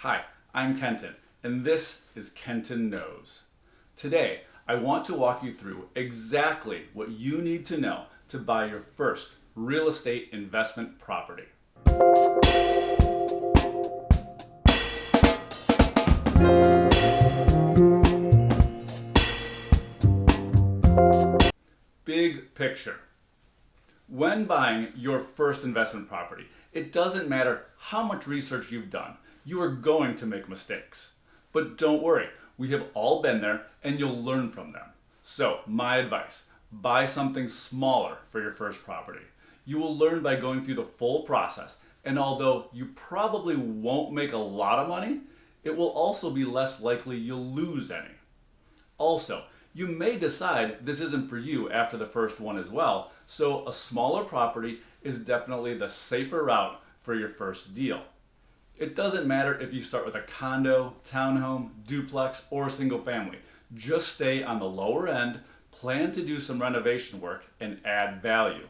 Hi, I'm Kenton, and this is Kenton Knows. Today, I want to walk you through exactly what you need to know to buy your first real estate investment property. Big picture. When buying your first investment property, it doesn't matter how much research you've done, you are going to make mistakes. But don't worry, we have all been there and you'll learn from them. So, my advice, buy something smaller for your first property. You will learn by going through the full process, and although you probably won't make a lot of money, it will also be less likely you'll lose any. Also, you may decide this isn't for you after the first one as well, so a smaller property is definitely the safer route for your first deal. It doesn't matter if you start with a condo, townhome, duplex, or single family. Just stay on the lower end, plan to do some renovation work, and add value.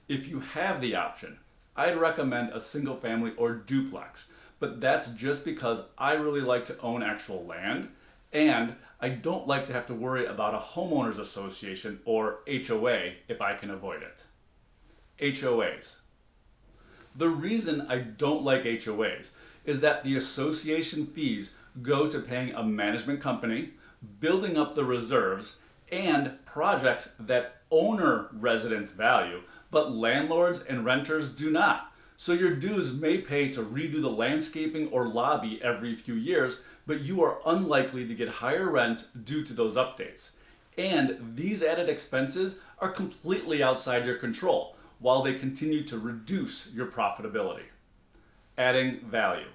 If you have the option, I'd recommend a single family or duplex, but that's just because I really like to own actual land, and I don't like to have to worry about a homeowners association or HOA if I can avoid it. HOAs. The reason I don't like HOAs is that the association fees go to paying a management company, building up the reserves, and projects that owner residents value, but landlords and renters do not. So your dues may pay to redo the landscaping or lobby every few years, but you are unlikely to get higher rents due to those updates. And these added expenses are completely outside your control, while they continue to reduce your profitability. Adding value.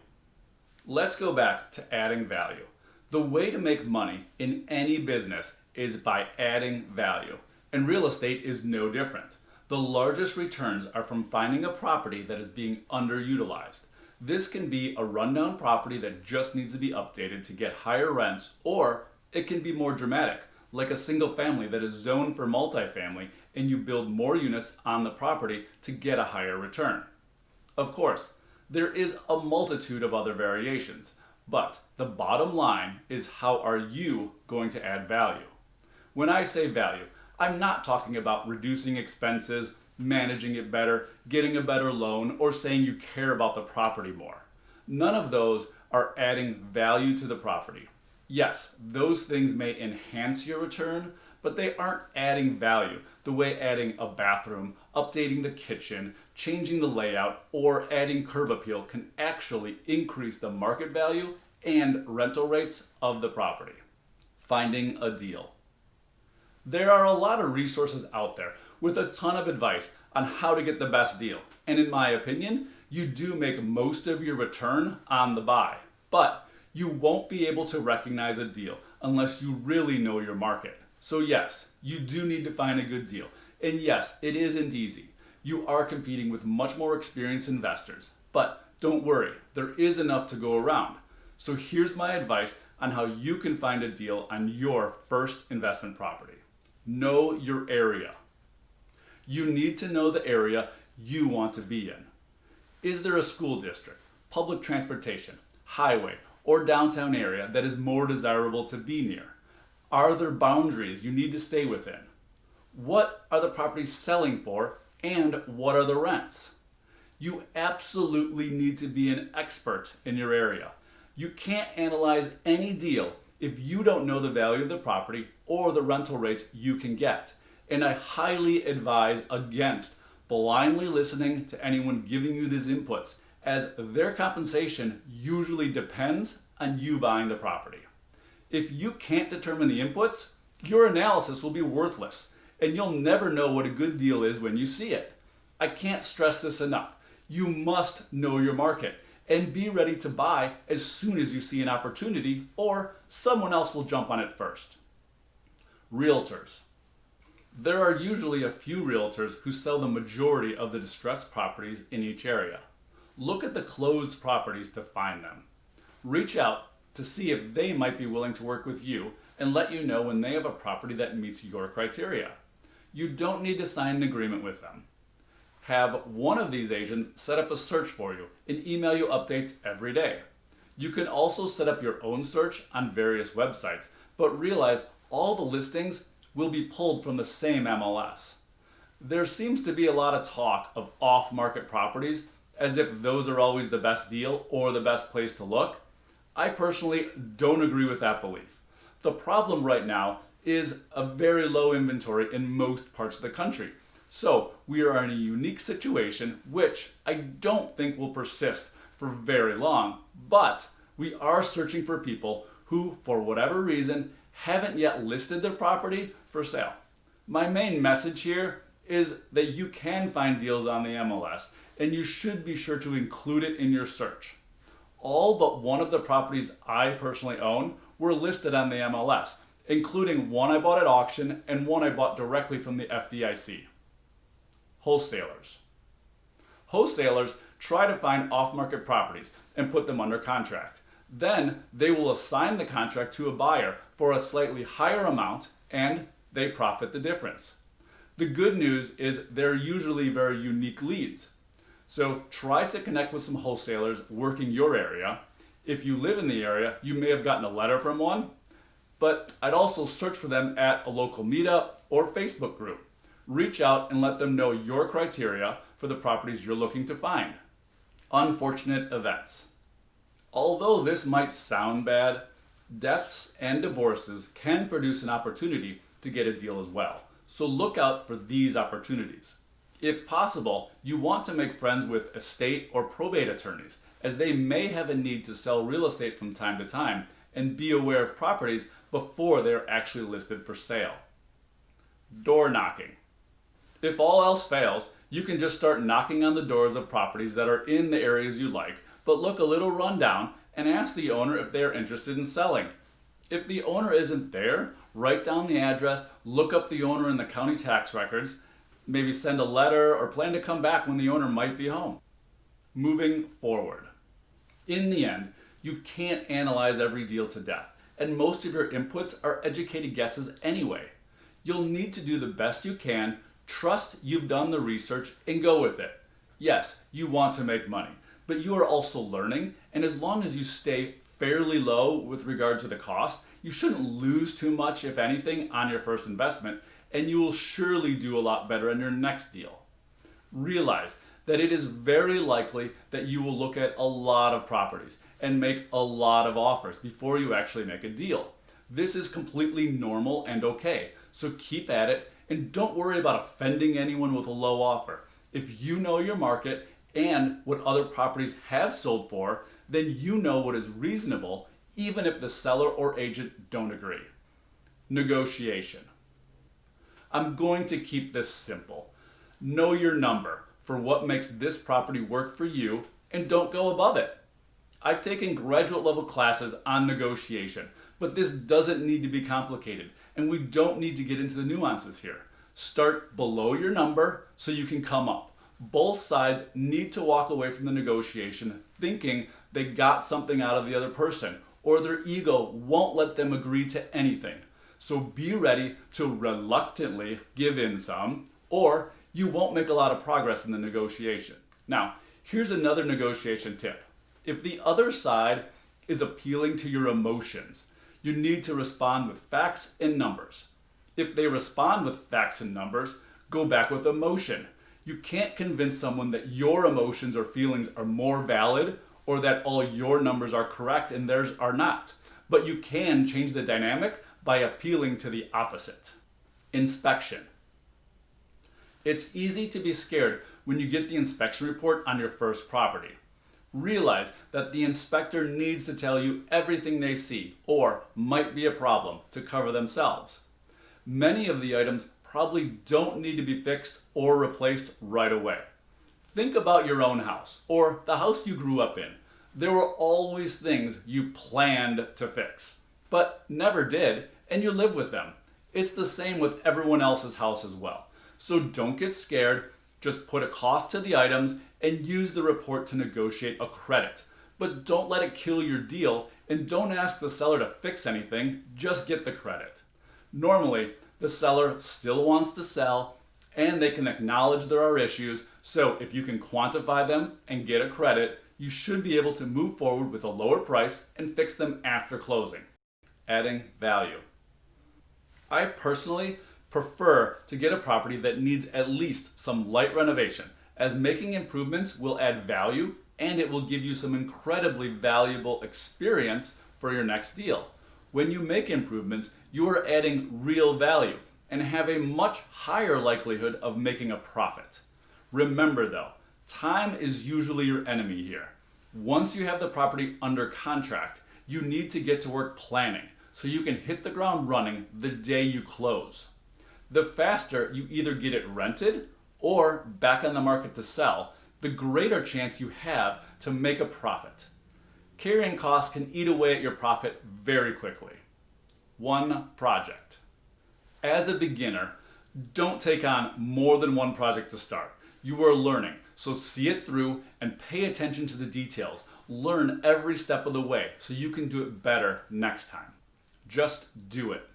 Let's go back to adding value. The way to make money in any business is by adding value, and real estate is no different. The largest returns are from finding a property that is being underutilized. This can be a rundown property that just needs to be updated to get higher rents, or it can be more dramatic, like a single family that is zoned for multifamily and you build more units on the property to get a higher return. Of course, there is a multitude of other variations, but the bottom line is, how are you going to add value? When I say value, I'm not talking about reducing expenses, managing it better, getting a better loan, or saying you care about the property more. None of those are adding value to the property. Yes, those things may enhance your return, but they aren't adding value the way adding a bathroom, updating the kitchen, changing the layout, or adding curb appeal can actually increase the market value and rental rates of the property. Finding a deal. There are a lot of resources out there with a ton of advice on how to get the best deal. And in my opinion, you do make most of your return on the buy. But you won't be able to recognize a deal unless you really know your market. So yes, you do need to find a good deal. And yes, it isn't easy. You are competing with much more experienced investors. But don't worry, there is enough to go around. So here's my advice on how you can find a deal on your first investment property. Know your area. You need to know the area you want to be in. Is there a school district, public transportation, highway, or downtown area that is more desirable to be near? Are there boundaries you need to stay within? What are the properties selling for, and what are the rents? You absolutely need to be an expert in your area. You can't analyze any deal if you don't know the value of the property or the rental rates you can get. And I highly advise against blindly listening to anyone giving you these inputs, as their compensation usually depends on you buying the property. If you can't determine the inputs, your analysis will be worthless, and you'll never know what a good deal is when you see it. I can't stress this enough. You must know your market and be ready to buy as soon as you see an opportunity, or someone else will jump on it first. Realtors. There are usually a few realtors who sell the majority of the distressed properties in each area. Look at the closed properties to find them. Reach out to see if they might be willing to work with you and let you know when they have a property that meets your criteria. You don't need to sign an agreement with them. Have one of these agents set up a search for you and email you updates every day. You can also set up your own search on various websites, but realize all the listings will be pulled from the same MLS. There seems to be a lot of talk of off-market properties as if those are always the best deal or the best place to look. I personally don't agree with that belief. The problem right now is a very low inventory in most parts of the country. So we are in a unique situation which I don't think will persist for very long, but we are searching for people who, for whatever reason, haven't yet listed their property for sale. My main message here is that you can find deals on the MLS and you should be sure to include it in your search. All but one of the properties I personally own were listed on the MLS, including one I bought at auction and one I bought directly from the FDIC. Wholesalers. Wholesalers try to find off-market properties and put them under contract. Then they will assign the contract to a buyer for a slightly higher amount and they profit the difference. The good news is they're usually very unique leads. So try to connect with some wholesalers working your area. If you live in the area, you may have gotten a letter from one, but I'd also search for them at a local meetup or Facebook group. Reach out and let them know your criteria for the properties you're looking to find. Unfortunate events. Although this might sound bad, deaths and divorces can produce an opportunity to get a deal as well. So look out for these opportunities. If possible, you want to make friends with estate or probate attorneys, as they may have a need to sell real estate from time to time, and be aware of properties before they're actually listed for sale. Door knocking. If all else fails, you can just start knocking on the doors of properties that are in the areas you like, but look a little rundown and ask the owner if they are interested in selling. If the owner isn't there, write down the address, look up the owner in the county tax records, maybe send a letter or plan to come back when the owner might be home. Moving forward. In the end, you can't analyze every deal to death, and most of your inputs are educated guesses anyway. You'll need to do the best you can, trust you've done the research, and go with it. Yes, you want to make money, but you are also learning, and as long as you stay fairly low with regard to the cost, you shouldn't lose too much, if anything, on your first investment, and you will surely do a lot better in your next deal. Realize that it is very likely that you will look at a lot of properties and make a lot of offers before you actually make a deal. This is completely normal and okay, so keep at it and don't worry about offending anyone with a low offer. If you know your market and what other properties have sold for, then you know what is reasonable, even if the seller or agent don't agree. Negotiation. I'm going to keep this simple. Know your number for what makes this property work for you and don't go above it. I've taken graduate level classes on negotiation, but this doesn't need to be complicated and we don't need to get into the nuances here. Start below your number so you can come up. Both sides need to walk away from the negotiation thinking they got something out of the other person, or their ego won't let them agree to anything. So be ready to reluctantly give in some, or you won't make a lot of progress in the negotiation. Now, here's another negotiation tip. If the other side is appealing to your emotions, you need to respond with facts and numbers. If they respond with facts and numbers, go back with emotion. You can't convince someone that your emotions or feelings are more valid or that all your numbers are correct and theirs are not. But you can change the dynamic by appealing to the opposite. Inspection. It's easy to be scared when you get the inspection report on your first property. Realize that the inspector needs to tell you everything they see or might be a problem to cover themselves. Many of the items probably don't need to be fixed or replaced right away. Think about your own house or the house you grew up in. There were always things you planned to fix, but never did, and you live with them. It's the same with everyone else's house as well. So don't get scared, just put a cost to the items and use the report to negotiate a credit. But don't let it kill your deal and don't ask the seller to fix anything, just get the credit. Normally, the seller still wants to sell and they can acknowledge there are issues, so if you can quantify them and get a credit, you should be able to move forward with a lower price and fix them after closing. Adding value. I personally prefer to get a property that needs at least some light renovation, as making improvements will add value and it will give you some incredibly valuable experience for your next deal. When you make improvements, you are adding real value and have a much higher likelihood of making a profit. Remember though, time is usually your enemy here. Once you have the property under contract, you need to get to work planning so you can hit the ground running the day you close. The faster you either get it rented or back on the market to sell, the greater chance you have to make a profit. Carrying costs can eat away at your profit very quickly. One project. As a beginner, don't take on more than one project to start. You are learning, so see it through and pay attention to the details. Learn every step of the way so you can do it better next time. Just do it.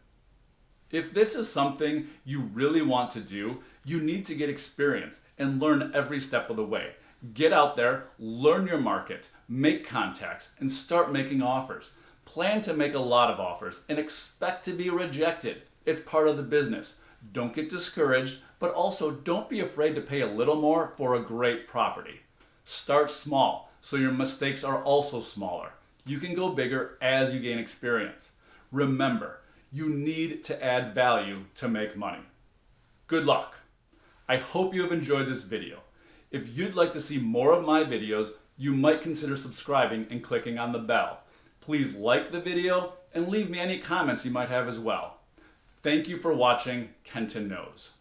If this is something you really want to do, you need to get experience and learn every step of the way. Get out there, learn your market, make contacts, and start making offers. Plan to make a lot of offers and expect to be rejected. It's part of the business. Don't get discouraged, but also don't be afraid to pay a little more for a great property. Start small, so your mistakes are also smaller. You can go bigger as you gain experience. Remember, you need to add value to make money. Good luck. I hope you have enjoyed this video. If you'd like to see more of my videos, you might consider subscribing and clicking on the bell. Please like the video and leave me any comments you might have as well. Thank you for watching Kenton Knows.